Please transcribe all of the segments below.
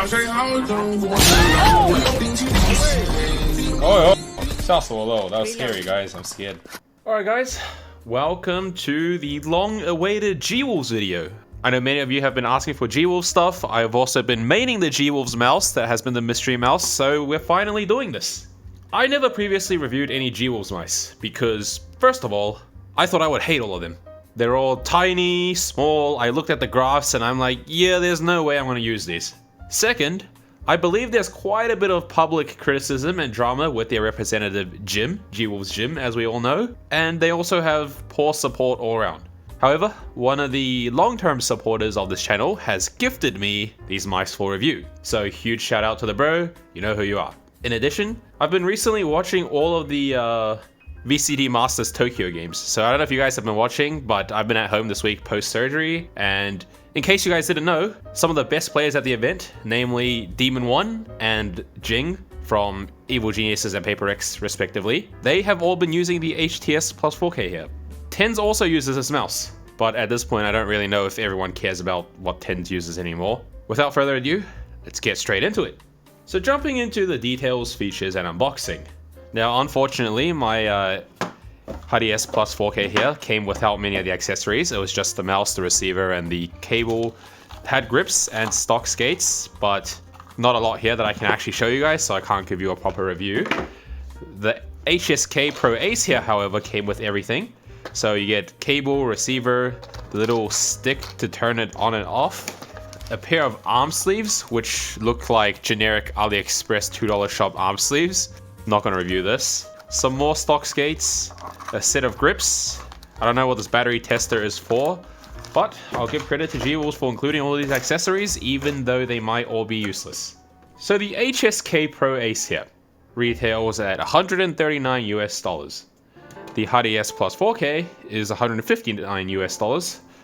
Oh,吓死我了. That was scary, guys. I'm scared. Alright, guys. Welcome to the long-awaited G-Wolves video. I know many of you have been asking for G-Wolves stuff. I've also been maining the G-Wolves mouse that has been the mystery mouse, so we're finally doing this. I never previously reviewed any G-Wolves mice because, first of all, I thought I would hate all of them. They're all tiny, small. I looked at the graphs and I'm like, yeah, there's no way I'm going to use these. Second, I believe there's quite a bit of public criticism and drama with their representative Jim, G-Wolves Jim, as we all know, and they also have poor support all around. However, one of the long-term supporters of this channel has gifted me these mice for review, so huge shout out to the bro, you know who you are. In addition, I've been recently watching all of the VCD Masters Tokyo games, so I don't know if you guys have been watching, but I've been at home this week post-surgery, and in case you guys didn't know, some of the best players at the event, namely Demon 1 and Jing from Evil Geniuses and Paper X respectively, they have all been using the HTS plus 4K here. Tens also uses this mouse, but at this point I don't really know if everyone cares about what Tens uses anymore. Without further ado, let's get straight into it. So jumping into the details, features, and unboxing. Now unfortunately my HTS plus 4K here came without many of the accessories. It was just the mouse, the receiver, and the cable. Had grips and stock skates, but not a lot here that I can actually show you guys, so I can't give you a proper review. The HSK Pro Ace here, however, came with everything. So you get cable, receiver, the little stick to turn it on and off, a pair of arm sleeves, which look like generic AliExpress $2 shop arm sleeves. Not going to review this. Some more stock skates, a set of grips. I don't know what this battery tester is for, but I'll give credit to G-Wolves for including all these accessories, even though they might all be useless. So the HSK Pro Ace here retails at $139 US. The HTS plus 4K is $159 US,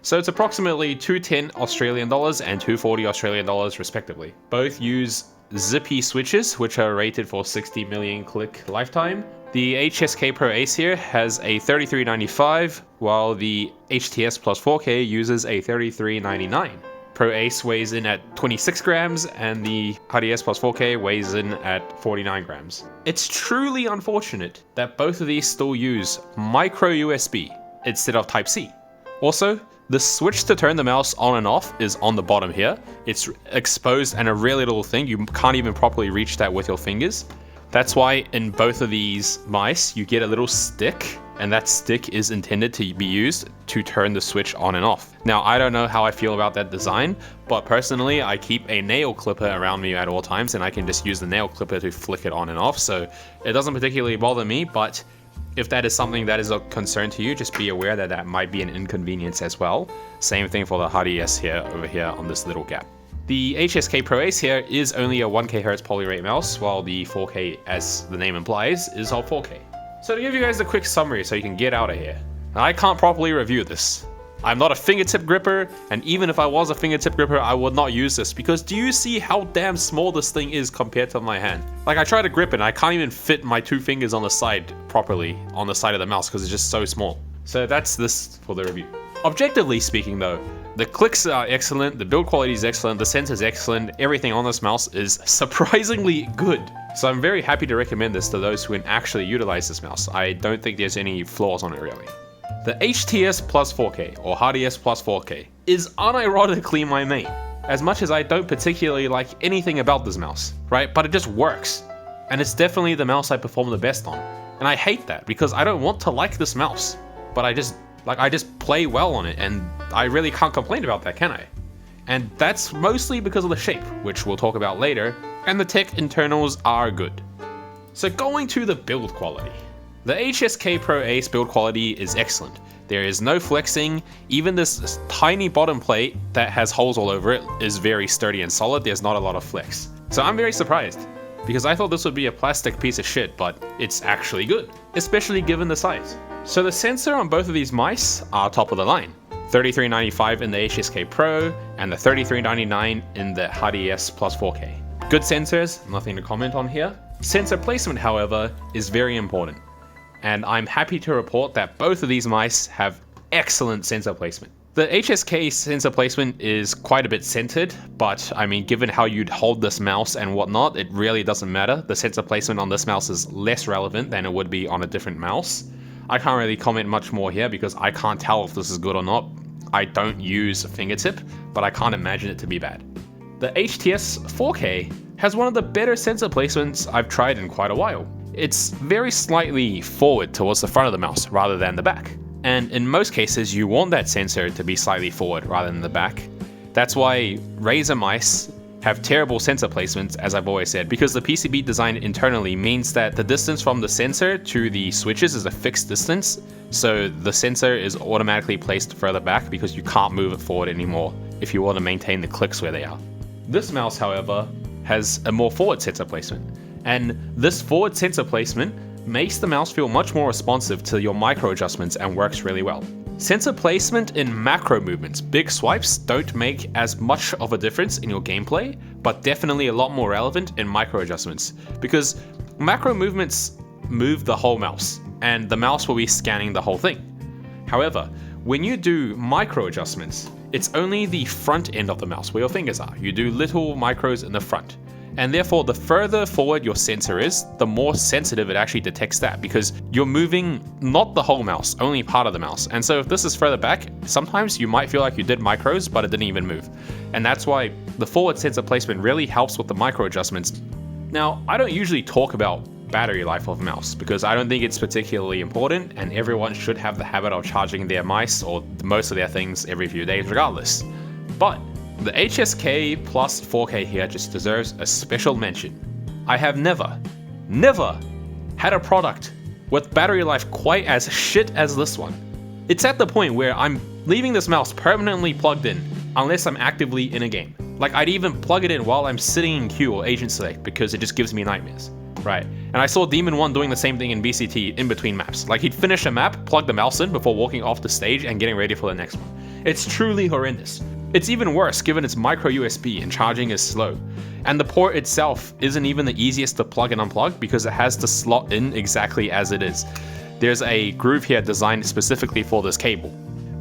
so it's approximately $210 Australian dollars and $240 Australian dollars respectively. Both use zippy switches, which are rated for 60 million click lifetime. The HSK Pro Ace here has a $33.95, while the HTS plus 4K uses a $33.99. Pro Ace weighs in at 26 grams, and the HTS plus 4K weighs in at 49 grams. It's truly unfortunate that both of these still use micro USB instead of Type-C. Also, the switch to turn the mouse on and off is on the bottom here. It's exposed and a really little thing. You can't even properly reach that with your fingers. That's why in both of these mice, you get a little stick, and that stick is intended to be used to turn the switch on and off. Now, I don't know how I feel about that design, but personally, I keep a nail clipper around me at all times, and I can just use the nail clipper to flick it on and off, so it doesn't particularly bother me, but if that is something that is a concern to you, just be aware that that might be an inconvenience as well. Same thing for the HTS here, over here on this little gap. The HSK Pro Ace here is only a 1 kHz polyrate mouse, while the 4K, as the name implies, is all 4K. So to give you guys a quick summary so you can get out of here. I can't properly review this. I'm not a fingertip gripper, and even if I was a fingertip gripper, I would not use this, because do you see how damn small this thing is compared to my hand? Like, I try to grip it and I can't even fit my 2 fingers on the side properly on the side of the mouse because it's just so small. So that's this for the review. Objectively speaking though, the clicks are excellent, the build quality is excellent, the sensor is excellent, everything on this mouse is surprisingly good. So I'm very happy to recommend this to those who actually utilize this mouse. I don't think there's any flaws on it really. The HTS plus 4K, or HTS plus 4K, is unironically my main. As much as I don't particularly like anything about this mouse, right? But it just works. And it's definitely the mouse I perform the best on. And I hate that, because I don't want to like this mouse. But I just play well on it, and I really can't complain about that, can I? And that's mostly because of the shape, which we'll talk about later, and the tech internals are good. So going to the build quality. The HSK Pro Ace build quality is excellent. There is no flexing, even this tiny bottom plate that has holes all over it is very sturdy and solid, there's not a lot of flex. So I'm very surprised, because I thought this would be a plastic piece of shit, but it's actually good, especially given the size. So the sensor on both of these mice are top of the line. $33.95 in the HSK Pro, and the $33.99 in the HTS plus 4K. Good sensors, nothing to comment on here. Sensor placement, however, is very important. And I'm happy to report that both of these mice have excellent sensor placement. The HSK sensor placement is quite a bit centered, but I mean, given how you'd hold this mouse and whatnot, it really doesn't matter. The sensor placement on this mouse is less relevant than it would be on a different mouse. I can't really comment much more here because I can't tell if this is good or not. I don't use a fingertip, but I can't imagine it to be bad. The HTS 4K has one of the better sensor placements I've tried in quite a while. It's very slightly forward towards the front of the mouse rather than the back. And in most cases, you want that sensor to be slightly forward rather than the back. That's why Razer mice have terrible sensor placements, as I've always said, because the PCB design internally means that the distance from the sensor to the switches is a fixed distance, so the sensor is automatically placed further back because you can't move it forward anymore if you want to maintain the clicks where they are. This mouse, however, has a more forward sensor placement, and this forward sensor placement makes the mouse feel much more responsive to your micro adjustments and works really well. Sensor placement in macro movements, big swipes, don't make as much of a difference in your gameplay, but definitely a lot more relevant in micro adjustments, because macro movements move the whole mouse, and the mouse will be scanning the whole thing. However, when you do micro adjustments, it's only the front end of the mouse where your fingers are. You do little micros in the front. And therefore, the further forward your sensor is, the more sensitive it actually detects that, because you're moving not the whole mouse, only part of the mouse. And so if this is further back, sometimes you might feel like you did micros, but it didn't even move. And that's why the forward sensor placement really helps with the micro adjustments. Now, I don't usually talk about battery life of a mouse because I don't think it's particularly important, and everyone should have the habit of charging their mice or most of their things every few days regardless. But the HSK Plus 4K here just deserves a special mention. I have never had a product with battery life quite as shit as this one. It's at the point where I'm leaving this mouse permanently plugged in unless I'm actively in a game. Like, I'd even plug it in while I'm sitting in queue or Agent Select because it just gives me nightmares. Right, and I saw Demon 1 doing the same thing in BCT in between maps. Like, he'd finish a map, plug the mouse in before walking off the stage and getting ready for the next one. It's truly horrendous. It's even worse given it's micro USB and charging is slow. And the port itself isn't even the easiest to plug and unplug because it has to slot in exactly as it is. There's a groove here designed specifically for this cable.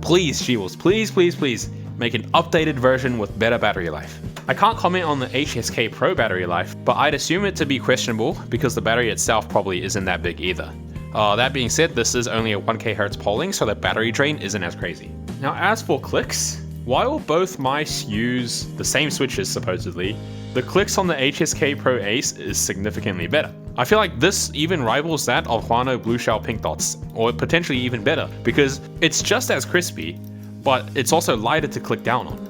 Please, G-Wolves, please, make an updated version with better battery life. I can't comment on the HSK Pro battery life, but I'd assume it to be questionable because the battery itself probably isn't that big either. That being said, this is only a 1K Hz polling, so the battery drain isn't as crazy. Now, as for clicks, while both mice use the same switches supposedly, the clicks on the HSK Pro Ace is significantly better. I feel like this even rivals that of Huano Blue Shell Pink Dots, or potentially even better, because it's just as crispy, but it's also lighter to click down on.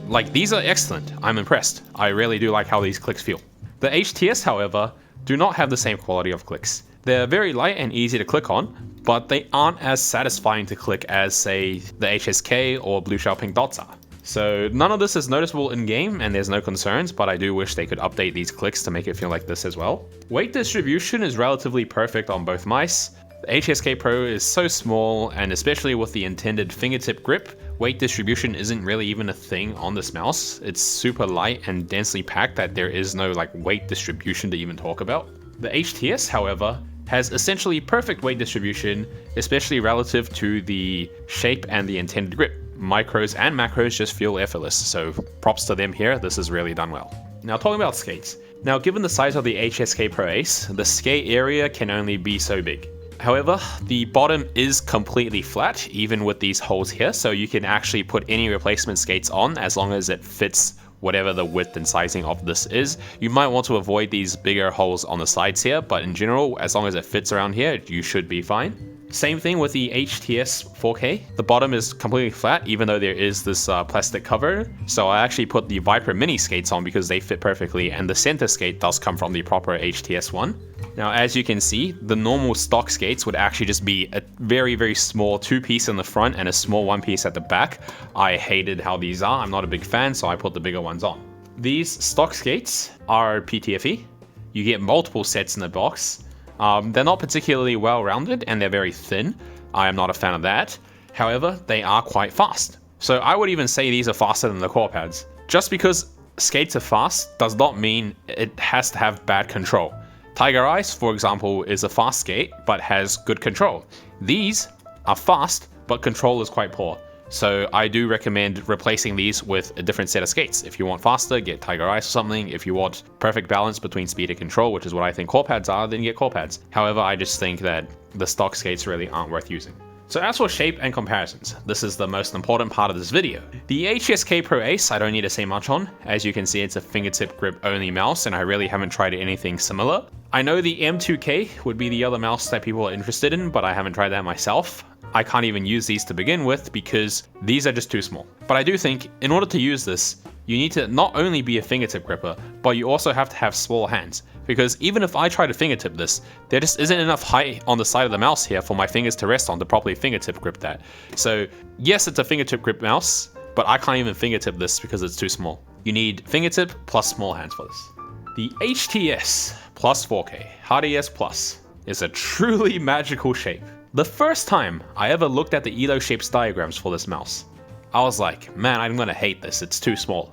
Like, these are excellent, I'm impressed. I really do like how these clicks feel. The HTS, however, do not have the same quality of clicks. They're very light and easy to click on, but they aren't as satisfying to click as, say, the HSK or Blue Shell Pink Dots are. So none of this is noticeable in game and there's no concerns, but I do wish they could update these clicks to make it feel like this as well. Weight distribution is relatively perfect on both mice. The HSK Pro is so small, and especially with the intended fingertip grip, weight distribution isn't really even a thing on this mouse. It's super light and densely packed that there is no like weight distribution to even talk about. The HTS, however, has essentially perfect weight distribution, especially relative to the shape and the intended grip. Micros and macros just feel effortless, so props to them here, this is really done well. Now, talking about skates. Now, given the size of the HSK Pro Ace, the skate area can only be so big. However, the bottom is completely flat, even with these holes here, so you can actually put any replacement skates on as long as it fits whatever the width and sizing of this is. You might want to avoid these bigger holes on the sides here, but in general, as long as it fits around here, you should be fine. Same thing with the HTS 4K. The bottom is completely flat, even though there is this plastic cover. So I actually put the Viper mini skates on because they fit perfectly, and the center skate does come from the proper HTS one. Now, as you can see, the normal stock skates would actually just be a very, very small 2-piece in the front and a small 1-piece at the back. I hated how these are. I'm not a big fan, so I put the bigger ones on. These stock skates are PTFE. You get multiple sets in the box. They're not particularly well-rounded and they're very thin. I am not a fan of that. However, they are quite fast. So I would even say these are faster than the core pads. Just because skates are fast does not mean it has to have bad control. Tiger Ice, for example, is a fast skate but has good control. These are fast, but control is quite poor. So I do recommend replacing these with a different set of skates. If you want faster, get Tiger Ice or something. If you want perfect balance between speed and control, which is what I think core pads are, then get core pads. However, I just think that the stock skates really aren't worth using. So as for shape and comparisons, this is the most important part of this video. The HSK Pro Ace I don't need to say much on. As you can see, it's a fingertip grip only mouse, and I really haven't tried anything similar. I know the M2K would be the other mouse that people are interested in, but I haven't tried that myself. I can't even use these to begin with because these are just too small. But I do think in order to use this, you need to not only be a fingertip gripper, but you also have to have small hands. Because even if I try to fingertip this, there just isn't enough height on the side of the mouse here for my fingers to rest on to properly fingertip grip that. So yes, it's a fingertip grip mouse, but I can't even fingertip this because it's too small. You need fingertip plus small hands for this. The HTS plus 4K HTS Plus is a truly magical shape. The first time I ever looked at the ELO shapes diagrams for this mouse, I was like, man, I'm gonna hate this, it's too small.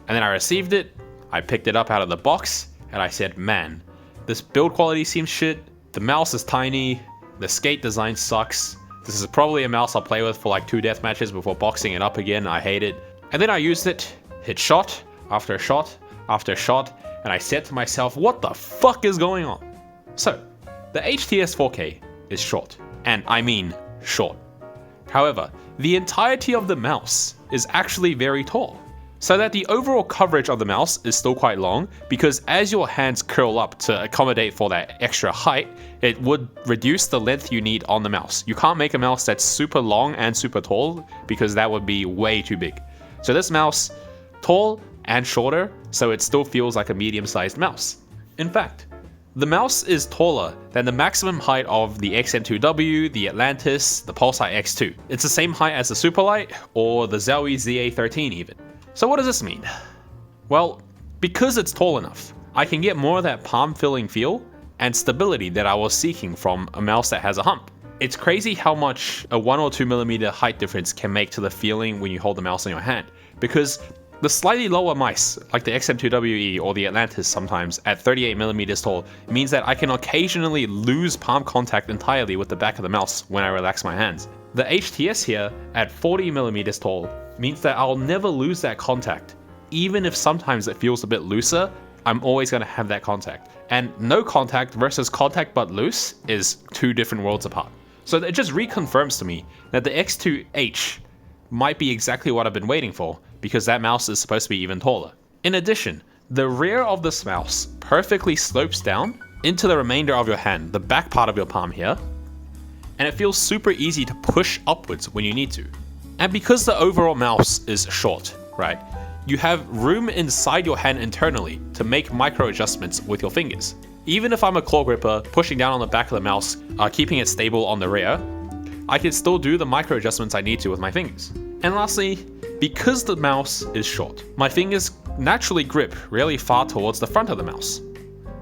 And then I received it, I picked it up out of the box, and I said, man, this build quality seems shit, the mouse is tiny, the skate design sucks, this is probably a mouse I'll play with for like 2 death matches before boxing it up again, I hate it. And then I used it, hit shot after shot after shot, and I said to myself, what the fuck is going on? So, the HTS 4K is short. And I mean short. However, the entirety of the mouse is actually very tall, so that the overall coverage of the mouse is still quite long, because as your hands curl up to accommodate for that extra height, it would reduce the length you need on the mouse. You can't make a mouse that's super long and super tall, because that would be way too big. So this mouse, tall and shorter, so it still feels like a medium-sized mouse. In fact, the mouse is taller than the maximum height of the XM2W, the Atlantis, the Pulsar X2. It's the same height as the Superlight or the Zowie ZA13 even. So what does this mean? Well, because it's tall enough, I can get more of that palm-filling feel and stability that I was seeking from a mouse that has a hump. It's crazy how much a 1 or 2 millimeter height difference can make to the feeling when you hold the mouse in your hand, because the slightly lower mice, like the XM2WE or the Atlantis sometimes, at 38 millimeters tall, means that I can occasionally lose palm contact entirely with the back of the mouse when I relax my hands. The HTS here, at 40 millimeters tall, means that I'll never lose that contact. Even if sometimes it feels a bit looser, I'm always going to have that contact. And no contact versus contact but loose is 2 different worlds apart. So it just reconfirms to me that the X2H might be exactly what I've been waiting for, because that mouse is supposed to be even taller. In addition, the rear of this mouse perfectly slopes down into the remainder of your hand, the back part of your palm here, and it feels super easy to push upwards when you need to. And because the overall mouse is short, right, you have room inside your hand internally to make micro adjustments with your fingers. Even if I'm a claw gripper, pushing down on the back of the mouse, keeping it stable on the rear, I can still do the micro adjustments I need to with my fingers. And lastly, because the mouse is short, my fingers naturally grip really far towards the front of the mouse.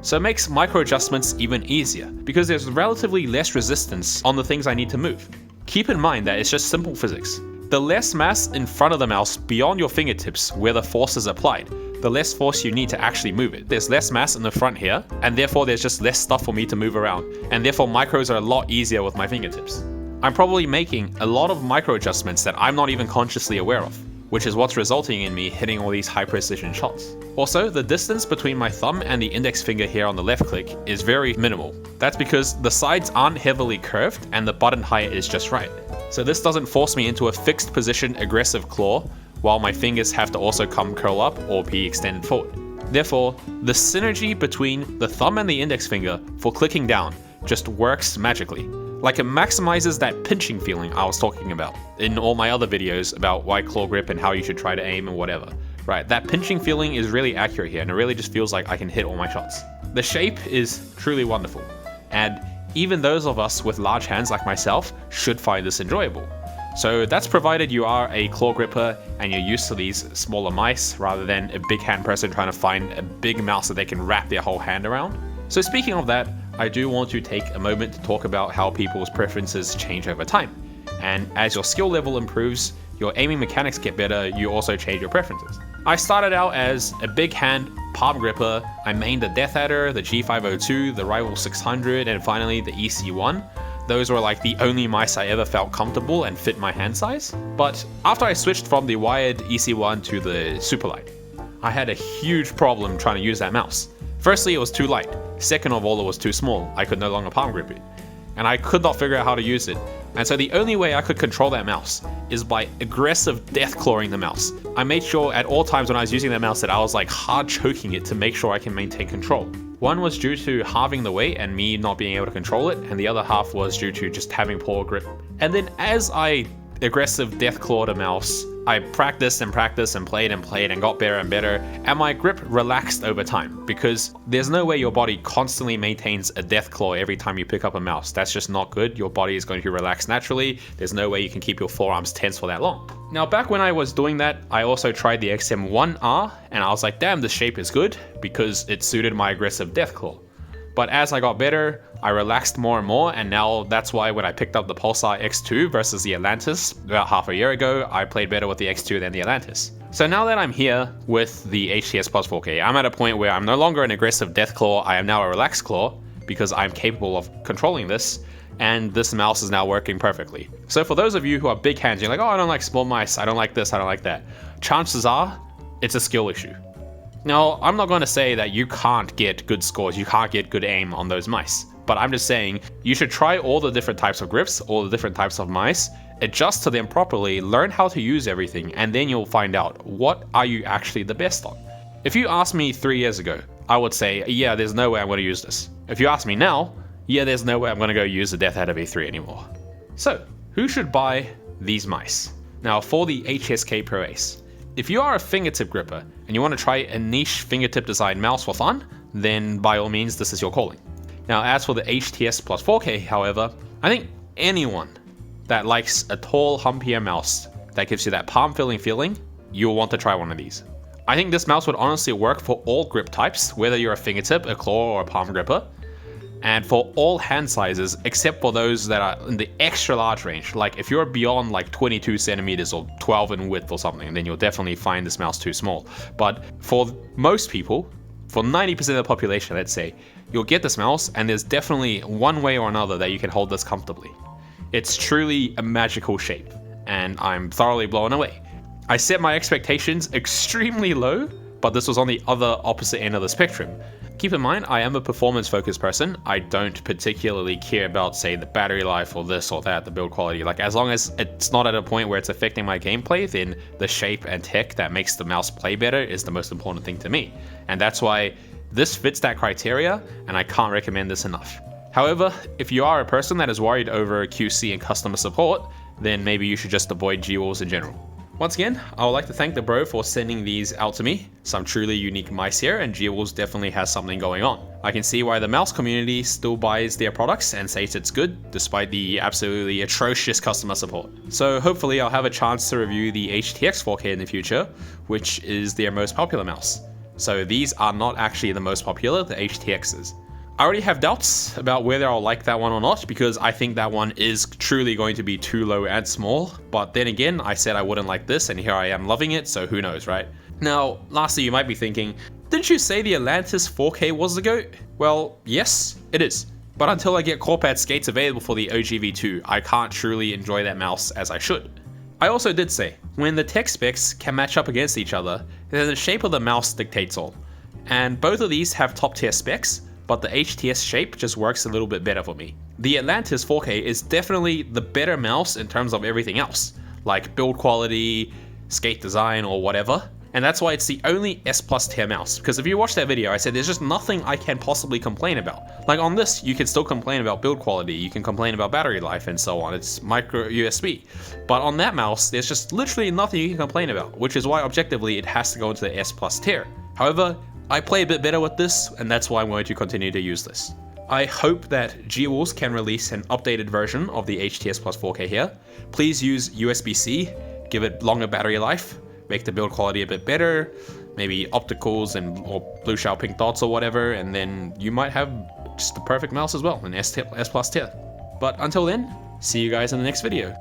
So it makes micro adjustments even easier, because there's relatively less resistance on the things I need to move. Keep in mind that it's just simple physics. The less mass in front of the mouse beyond your fingertips where the force is applied, the less force you need to actually move it. There's less mass in the front here, and therefore there's just less stuff for me to move around, and therefore micros are a lot easier with my fingertips. I'm probably making a lot of micro adjustments that I'm not even consciously aware of, which is what's resulting in me hitting all these high precision shots. Also, the distance between my thumb and the index finger here on the left click is very minimal. That's because the sides aren't heavily curved and the button height is just right. So this doesn't force me into a fixed position aggressive claw, while my fingers have to also come curl up or be extended forward. Therefore, the synergy between the thumb and the index finger for clicking down just works magically. Like, it maximizes that pinching feeling I was talking about in all my other videos about why claw grip and how you should try to aim and whatever. Right, that pinching feeling is really accurate here, and it really just feels like I can hit all my shots. The shape is truly wonderful, and even those of us with large hands like myself should find this enjoyable. So that's provided you are a claw gripper and you're used to these smaller mice rather than a big hand person trying to find a big mouse that they can wrap their whole hand around. So speaking of that, I do want to take a moment to talk about how people's preferences change over time. And as your skill level improves, your aiming mechanics get better, you also change your preferences. I started out as a big hand palm gripper. I mained the Death Adder, the G502, the Rival 600, and finally the EC1. those were like the only mice I ever felt comfortable and fit my hand size. But after I switched from the wired EC1 to the Superlight, I had a huge problem trying to use that mouse. Firstly, it was too light. Second of all, it was too small. I could no longer palm grip it. And I could not figure out how to use it. And so the only way I could control that mouse is by aggressive death clawing the mouse. I made sure at all times when I was using that mouse that I was like hard choking it to make sure I can maintain control. One was due to halving the weight and me not being able to control it, and the other half was due to just having poor grip. And then as I aggressive death clawed a mouse, I practiced and practiced and played and got better and better, and my grip relaxed over time, because there's no way your body constantly maintains a death claw every time you pick up a mouse. That's just not good. Your body is going to relax naturally. There's no way you can keep your forearms tense for that long. Now, back when I was doing that, I also tried the XM1R, and I was like, damn, this shape is good, because it suited my aggressive death claw. But as I got better, I relaxed more and more, and now that's why when I picked up the Pulsar X2 versus the Atlantis about half a year ago, I played better with the X2 than the Atlantis. So now that I'm here with the HTS Plus 4K, I'm at a point where I'm no longer an aggressive death claw, I am now a relaxed claw, because I'm capable of controlling this, and this mouse is now working perfectly. So for those of you who are big hands, you're like, oh, I don't like small mice, I don't like this, I don't like that. Chances are, it's a skill issue. Now, I'm not going to say that you can't get good scores, you can't get good aim on those mice, but I'm just saying you should try all the different types of grips, all the different types of mice, adjust to them properly, learn how to use everything, and then you'll find out what are you actually the best on. If you asked me 3 years ago, I would say, yeah, there's no way I'm going to use this. If you ask me now, yeah, there's no way I'm going to go use the Death Adder V3 anymore. So, who should buy these mice? Now, for the HSK Pro Ace. If you are a fingertip gripper and you want to try a niche fingertip design mouse for fun, then by all means this is your calling. Now as for the HTS Plus 4K, however, I think anyone that likes a tall, humpier mouse that gives you that palm-filling feeling, you'll want to try one of these. I think this mouse would honestly work for all grip types, whether you're a fingertip, a claw, or a palm gripper, and for all hand sizes except for those that are in the extra large range. Like if you're beyond like 22 centimeters or 12 in width or something, then you'll definitely find this mouse too small. But for most people, for 90% of the population, let's say, you'll get this mouse and there's definitely one way or another that you can hold this comfortably. It's truly a magical shape and I'm thoroughly blown away. I set my expectations extremely low, but this was on the other opposite end of the spectrum. Keep in mind, I am a performance-focused person. I don't particularly care about, say, the battery life or this or that, the build quality. Like, as long as it's not at a point where it's affecting my gameplay, then the shape and tech that makes the mouse play better is the most important thing to me. And that's why this fits that criteria, and I can't recommend this enough. However, if you are a person that is worried over QC and customer support, then maybe you should just avoid G-Wolves in general. Once again, I would like to thank the bro for sending these out to me. Some truly unique mice here, and G-Wolves definitely has something going on. I can see why the mouse community still buys their products and says it's good, despite the absolutely atrocious customer support. So hopefully I'll have a chance to review the HTX 4K in the future, which is their most popular mouse. So these are not actually the most popular, the HTXs. I already have doubts about whether I'll like that one or not, because I think that one is truly going to be too low and small. But then again, I said I wouldn't like this, and here I am loving it, so who knows, right? Now, lastly, you might be thinking, didn't you say the Atlantis 4K was the GOAT? Well, yes, it is. But until I get Corpad skates available for the OGV2, I can't truly enjoy that mouse as I should. I also did say, when the tech specs can match up against each other, then the shape of the mouse dictates all. And both of these have top tier specs, but the HTS shape just works a little bit better for me. The Atlantis 4K is definitely the better mouse in terms of everything else, like build quality, skate design, or whatever. And that's why it's the only S Plus tier mouse, because if you watch that video, I said there's just nothing I can possibly complain about. Like on this, you can still complain about build quality, you can complain about battery life and so on, it's micro USB. But on that mouse, there's just literally nothing you can complain about, which is why objectively it has to go into the S Plus tier. However, I play a bit better with this, and that's why I'm going to continue to use this. I hope that G-Wolves can release an updated version of the HTS Plus 4K here. Please use USB-C, give it longer battery life, make the build quality a bit better, maybe opticals or blue shell pink dots or whatever, and then you might have just the perfect mouse as well, an S Plus tier. But until then, see you guys in the next video.